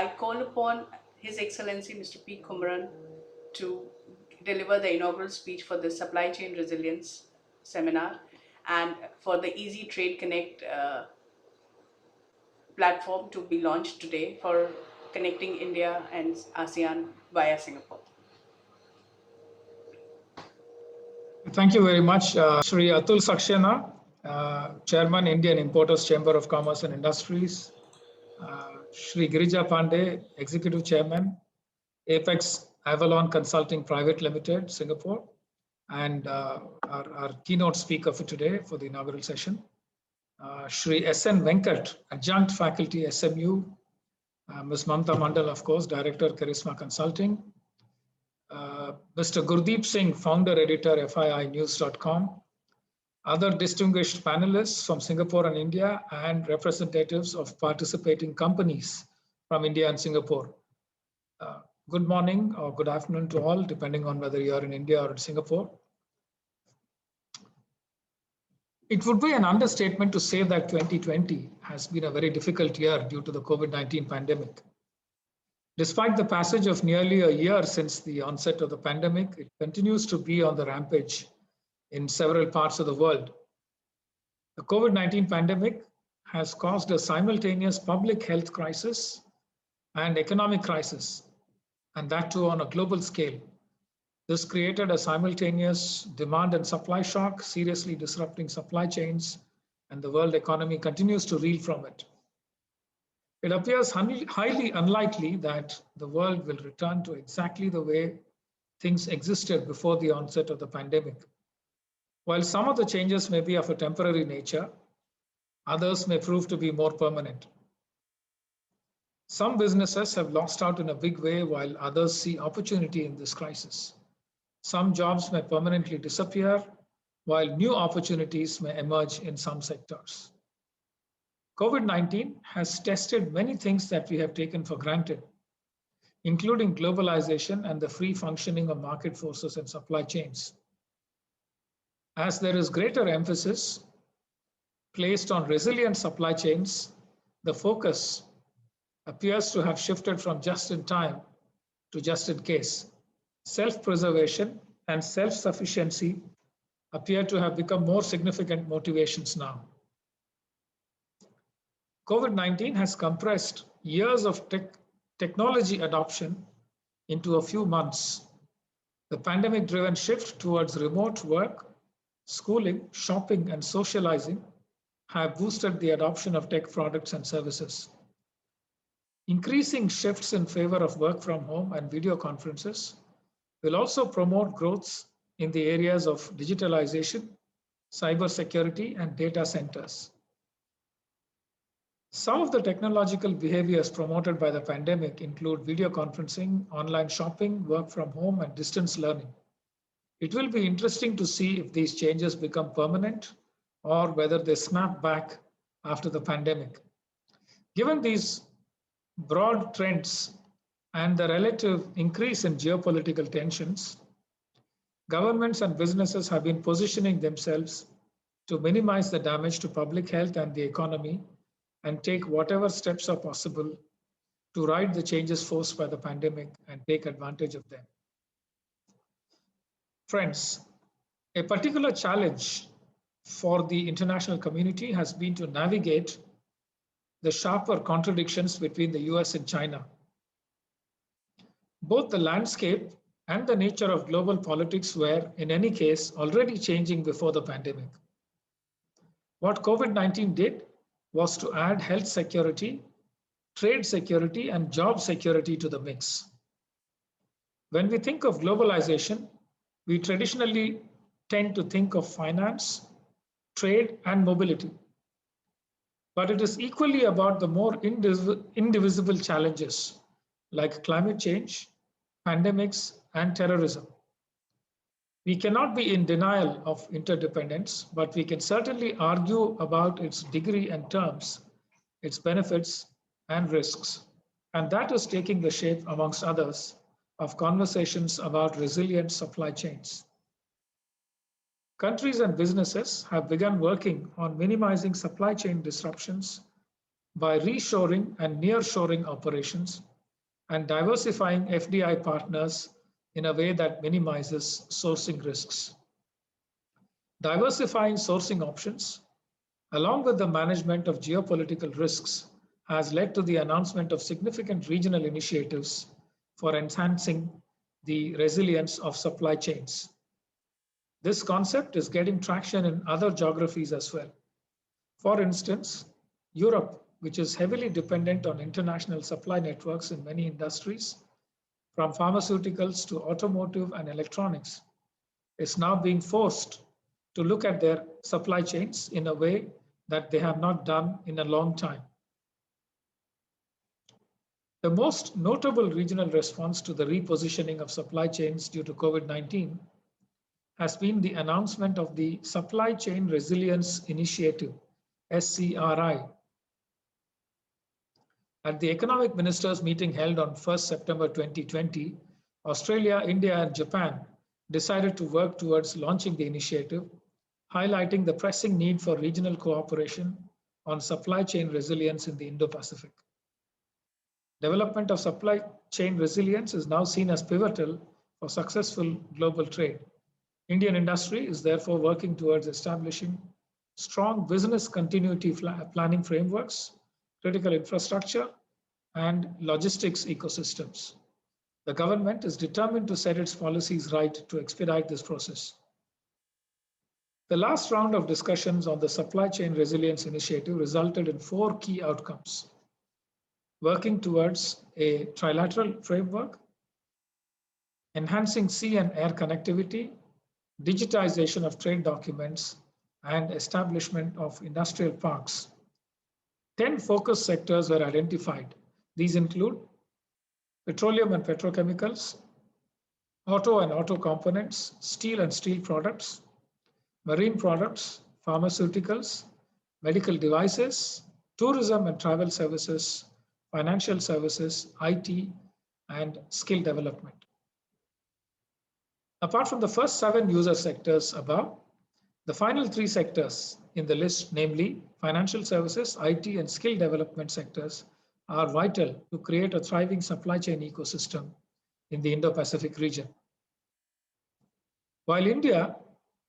I call upon His Excellency Mr. P. Kumaran to deliver the inaugural speech for the Supply Chain Resilience Seminar and for the Easy Trade Connect platform to be launched today for connecting India and ASEAN via Singapore. Thank you very much, Sri Atul Saxena, Chairman, Indian Importers Chamber of Commerce and Industries, Sri Girija Pandey, Executive Chairman, Apex Avalon Consulting Private Limited, Singapore, and our keynote speaker for today for the inaugural session, Sri S.N. Venkat, Adjunct Faculty, SMU, Ms. Mamta Mandal, of course, Director, Charisma Consulting, Mr. Gurdeep Singh, Founder, Editor, FIInews.com, other distinguished panelists from Singapore and India, and representatives of participating companies from India and Singapore. Good morning or good afternoon to all, depending on whether you are in India or in Singapore. It would be an understatement to say that 2020 has been a very difficult year due to the COVID-19 pandemic. Despite the passage of nearly a year since the onset of the pandemic, it continues to be on the rampage in several parts of the world. The COVID-19 pandemic has caused a simultaneous public health crisis and economic crisis, and that too on a global scale. This created a simultaneous demand and supply shock, seriously disrupting supply chains, and the world economy continues to reel from it. It appears highly unlikely that the world will return to exactly the way things existed before the onset of the pandemic. While some of the changes may be of a temporary nature, others may prove to be more permanent. Some businesses have lost out in a big way, while others see opportunity in this crisis. Some jobs may permanently disappear, while new opportunities may emerge in some sectors. COVID-19 has tested many things that we have taken for granted, including globalization and the free functioning of market forces and supply chains. As there is greater emphasis placed on resilient supply chains, the focus appears to have shifted from just in time to just in case. Self-preservation and self-sufficiency appear to have become more significant motivations now. COVID-19 has compressed years of technology adoption into a few months. The pandemic-driven shift towards remote work, schooling, shopping, and socializing have boosted the adoption of tech products and services. Increasing shifts in favor of work from home and video conferences will also promote growth in the areas of digitalization, cybersecurity, and data centers. Some of the technological behaviors promoted by the pandemic include video conferencing, online shopping, work from home, and distance learning. It will be interesting to see if these changes become permanent or whether they snap back after the pandemic. Given these broad trends and the relative increase in geopolitical tensions, governments and businesses have been positioning themselves to minimize the damage to public health and the economy and take whatever steps are possible to ride the changes forced by the pandemic and take advantage of them. Friends, a particular challenge for the international community has been to navigate the sharper contradictions between the US and China. Both the landscape and the nature of global politics were, in any case, already changing before the pandemic. What COVID-19 did was to add health security, trade security, and job security to the mix. When we think of globalization, we traditionally tend to think of finance, trade, and mobility. But it is equally about the more indivisible challenges like climate change, pandemics, and terrorism. We cannot be in denial of interdependence, but we can certainly argue about its degree and terms, its benefits and risks. And that is taking the shape, amongst others, of conversations about resilient supply chains. Countries and businesses have begun working on minimizing supply chain disruptions by reshoring and nearshoring operations and diversifying FDI partners in a way that minimizes sourcing risks. Diversifying sourcing options, along with the management of geopolitical risks, has led to the announcement of significant regional initiatives for enhancing the resilience of supply chains. This concept is getting traction in other geographies as well. For instance, Europe, which is heavily dependent on international supply networks in many industries, from pharmaceuticals to automotive and electronics, is now being forced to look at their supply chains in a way that they have not done in a long time. The most notable regional response to the repositioning of supply chains due to COVID-19 has been the announcement of the Supply Chain Resilience Initiative, SCRI. At the Economic Ministers meeting held on 1st September 2020, Australia, India, and Japan decided to work towards launching the initiative, highlighting the pressing need for regional cooperation on supply chain resilience in the Indo-Pacific. Development of supply chain resilience is now seen as pivotal for successful global trade. Indian industry is therefore working towards establishing strong business continuity planning frameworks, critical infrastructure, and logistics ecosystems. The government is determined to set its policies right to expedite this process. The last round of discussions on the Supply Chain Resilience Initiative resulted in 4 key outcomes: working towards a trilateral framework, enhancing sea and air connectivity, digitization of trade documents, and establishment of industrial parks. 10 focus sectors were identified. These include petroleum and petrochemicals, auto and auto components, steel and steel products, marine products, pharmaceuticals, medical devices, tourism and travel services, financial services, IT, and skill development. Apart from the first 7 user sectors above, the final 3 sectors in the list, namely financial services, IT, and skill development sectors, are vital to create a thriving supply chain ecosystem in the Indo-Pacific region. While India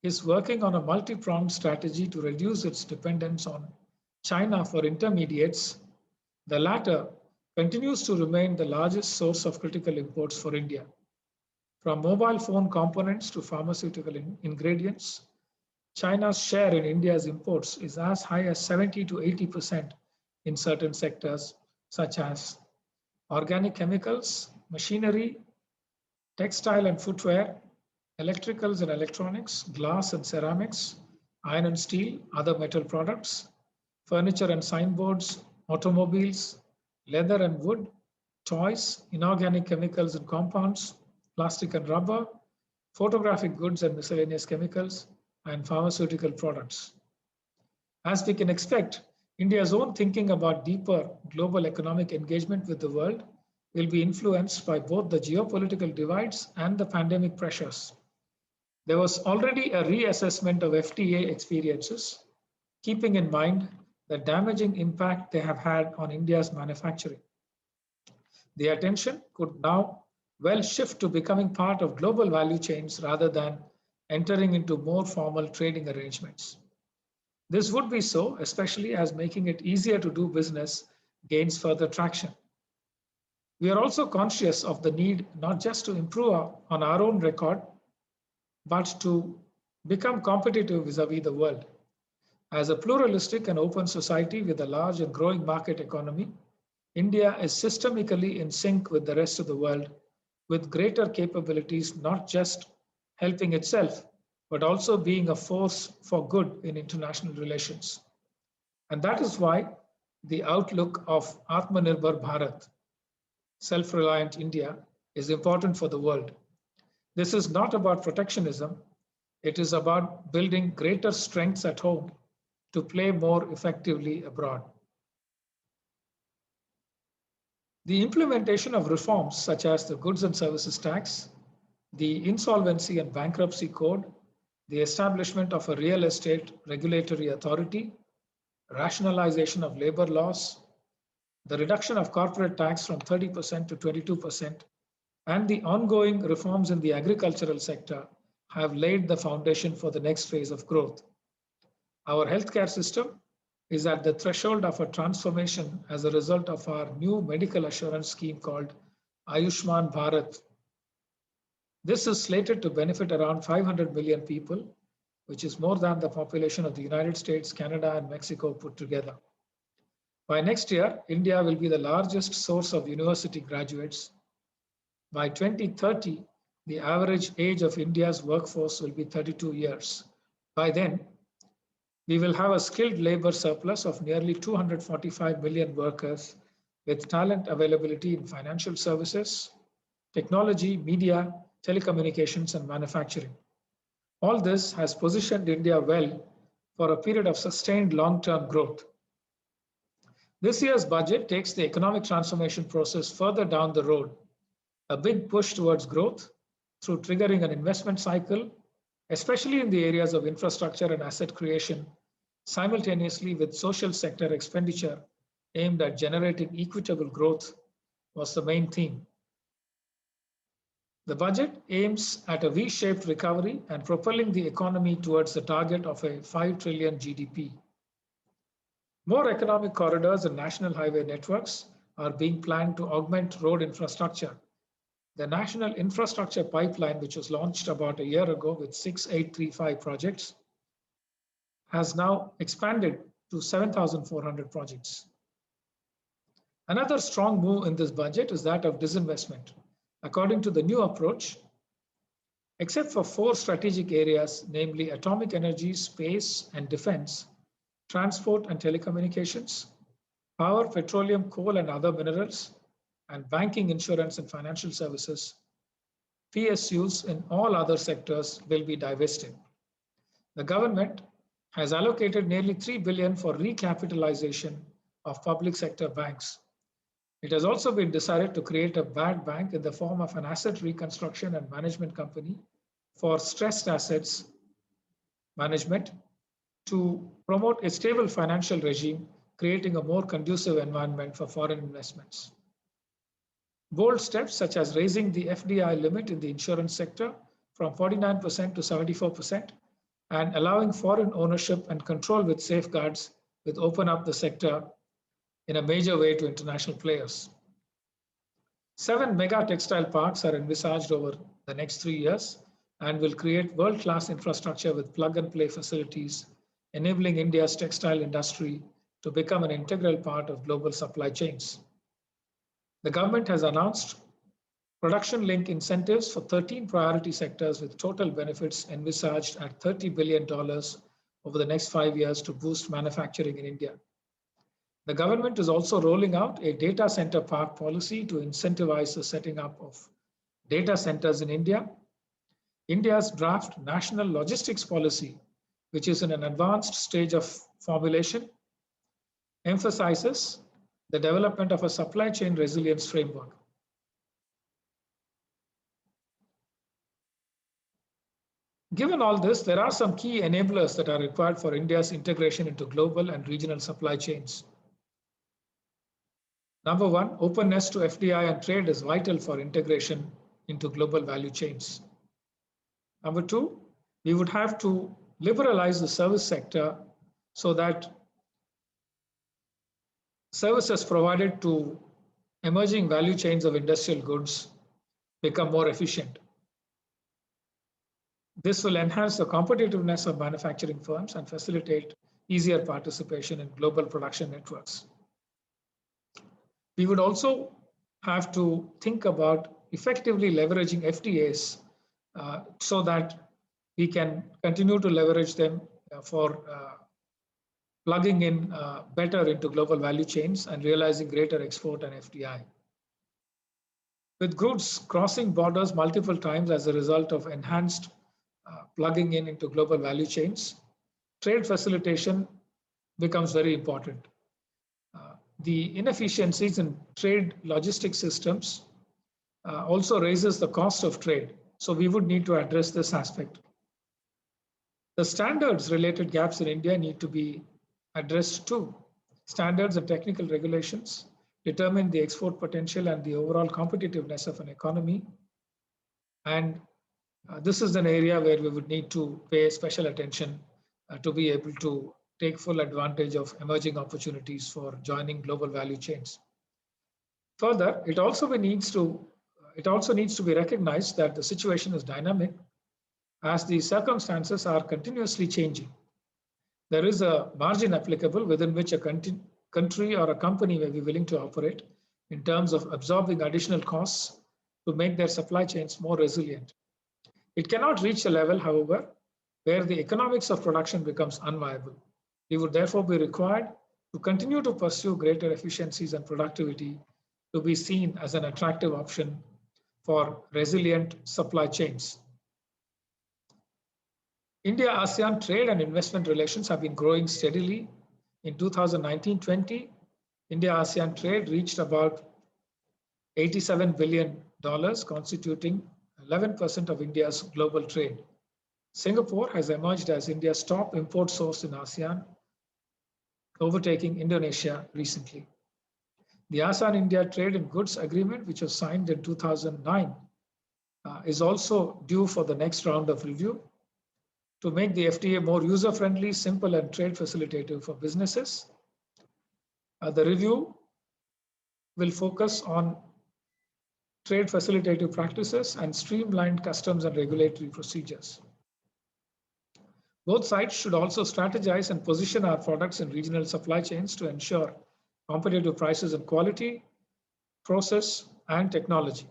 is working on a multi-pronged strategy to reduce its dependence on China for intermediates, the latter continues to remain the largest source of critical imports for India. From mobile phone components to pharmaceutical ingredients, China's share in India's imports is as high as 70 to 80% in certain sectors, such as organic chemicals, machinery, textile and footwear, electricals and electronics, glass and ceramics, iron and steel, other metal products, furniture and signboards, automobiles, leather and wood, toys, inorganic chemicals and compounds, plastic and rubber, photographic goods and miscellaneous chemicals, and pharmaceutical products. As we can expect, India's own thinking about deeper global economic engagement with the world will be influenced by both the geopolitical divides and the pandemic pressures. There was already a reassessment of FTA experiences, keeping in mind the damaging impact they have had on India's manufacturing. The attention could now well shift to becoming part of global value chains rather than entering into more formal trading arrangements. This would be so, especially as making it easier to do business gains further traction. We are also conscious of the need not just to improve on our own record, but to become competitive vis-à-vis the world. As a pluralistic and open society with a large and growing market economy, India is systemically in sync with the rest of the world, with greater capabilities not just helping itself, but also being a force for good in international relations. And that is why the outlook of Atmanirbhar Bharat, self-reliant India, is important for the world. This is not about protectionism. It is about building greater strengths at home to play more effectively abroad. The implementation of reforms such as the Goods and Services Tax, the Insolvency and Bankruptcy Code, the establishment of a real estate regulatory authority, rationalization of labor laws, the reduction of corporate tax from 30% to 22%, and the ongoing reforms in the agricultural sector have laid the foundation for the next phase of growth. Our healthcare system is at the threshold of a transformation as a result of our new medical assurance scheme called Ayushman Bharat. This is slated to benefit around 500 million people, which is more than the population of the United States, Canada, and Mexico put together. By next year, India will be the largest source of university graduates. By 2030, the average age of India's workforce will be 32 years. By then, we will have a skilled labor surplus of nearly 245 million workers with talent availability in financial services, technology, media, telecommunications, and manufacturing. All this has positioned India well for a period of sustained long-term growth. This year's budget takes the economic transformation process further down the road, a big push towards growth through triggering an investment cycle, especially in the areas of infrastructure and asset creation, simultaneously with social sector expenditure aimed at generating equitable growth was the main theme. The budget aims at a V-shaped recovery and propelling the economy towards the target of a 5 trillion GDP. More economic corridors and national highway networks are being planned to augment road infrastructure. The National Infrastructure Pipeline, which was launched about a year ago with 6,835 projects, has now expanded to 7,400 projects. Another strong move in this budget is that of disinvestment. According to the new approach, except for 4 strategic areas, namely atomic energy, space and defense, transport and telecommunications, power, petroleum, coal and other minerals, and banking, insurance and financial services, PSUs in all other sectors will be divested. The government has allocated nearly 3 billion for recapitalization of public sector banks. It has also been decided to create a bad bank in the form of an asset reconstruction and management company for stressed assets management to promote a stable financial regime, creating a more conducive environment for foreign investments. Bold steps such as raising the FDI limit in the insurance sector from 49% to 74% and allowing foreign ownership and control with safeguards will open up the sector in a major way to international players. 7 mega textile parks are envisaged over the next 3 years and will create world-class infrastructure with plug-and-play facilities, enabling India's textile industry to become an integral part of global supply chains. The government has announced production link incentives for 13 priority sectors with total benefits envisaged at $30 billion over the next 5 years to boost manufacturing in India. The government is also rolling out a data center park policy to incentivize the setting up of data centers in India. India's draft national logistics policy, which is in an advanced stage of formulation, emphasizes the development of a supply chain resilience framework. Given all this, there are some key enablers that are required for India's integration into global and regional supply chains. Number one, openness to FDI and trade is vital for integration into global value chains. Number two, we would have to liberalize the service sector so that services provided to emerging value chains of industrial goods become more efficient. This will enhance the competitiveness of manufacturing firms and facilitate easier participation in global production networks. We would also have to think about effectively leveraging FTAs so that we can continue to leverage them for plugging in better into global value chains and realizing greater export and FDI. With goods crossing borders multiple times as a result of enhanced plugging in into global value chains, trade facilitation becomes very important. The inefficiencies in trade logistics systems also raises the cost of trade. So we would need to address this aspect. The standards related gaps in India need to be addressed too. Standards and technical regulations determine the export potential and the overall competitiveness of an economy. And this is an area where we would need to pay special attention to be able to take full advantage of emerging opportunities for joining global value chains. Further, it also needs to be recognized that the situation is dynamic as the circumstances are continuously changing. There is a margin applicable within which a country or a company may be willing to operate in terms of absorbing additional costs to make their supply chains more resilient. It cannot reach a level, however, where the economics of production becomes unviable. We would therefore be required to continue to pursue greater efficiencies and productivity to be seen as an attractive option for resilient supply chains. India-ASEAN trade and investment relations have been growing steadily. In 2019-20, India-ASEAN trade reached about $87 billion, constituting 11% of India's global trade. Singapore has emerged as India's top import source in ASEAN, overtaking Indonesia recently. The ASEAN-India Trade in Goods Agreement, which was signed in 2009, is also due for the next round of review to make the FTA more user-friendly, simple, and trade facilitative for businesses. The review will focus on trade facilitative practices and streamlined customs and regulatory procedures. Both sides should also strategize and position our products in regional supply chains to ensure competitive prices and quality, process, and technology.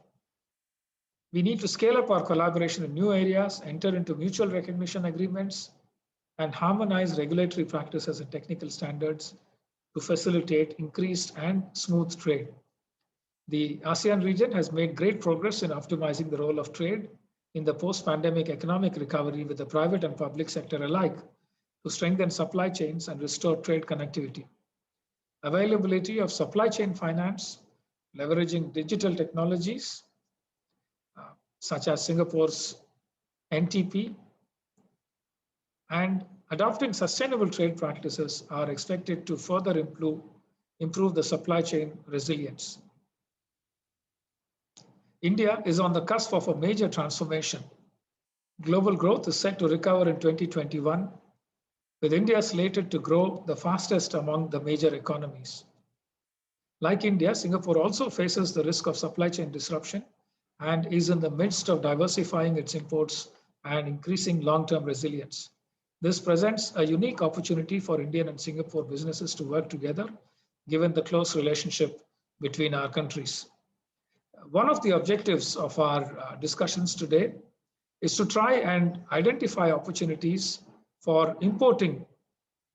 We need to scale up our collaboration in new areas, enter into mutual recognition agreements, and harmonize regulatory practices and technical standards to facilitate increased and smooth trade. The ASEAN region has made great progress in optimizing the role of trade in the post-pandemic economic recovery with the private and public sector alike to strengthen supply chains and restore trade connectivity. Availability of supply chain finance, leveraging digital technologies, such as Singapore's NTP, and adopting sustainable trade practices are expected to further improve the supply chain resilience. India is on the cusp of a major transformation. Global growth is set to recover in 2021, with India slated to grow the fastest among the major economies. Like India, Singapore also faces the risk of supply chain disruption and is in the midst of diversifying its imports and increasing long-term resilience. This presents a unique opportunity for Indian and Singapore businesses to work together, given the close relationship between our countries. One of the objectives of our discussions today is to try and identify opportunities for importing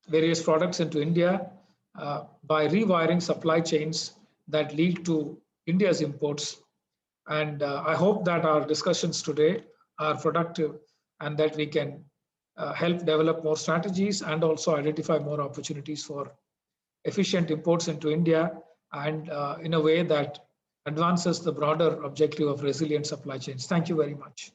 various products into India by rewiring supply chains that lead to India's imports. And I hope that our discussions today are productive and that we can help develop more strategies and also identify more opportunities for efficient imports into India and in a way that advances the broader objective of resilient supply chains. Thank you very much.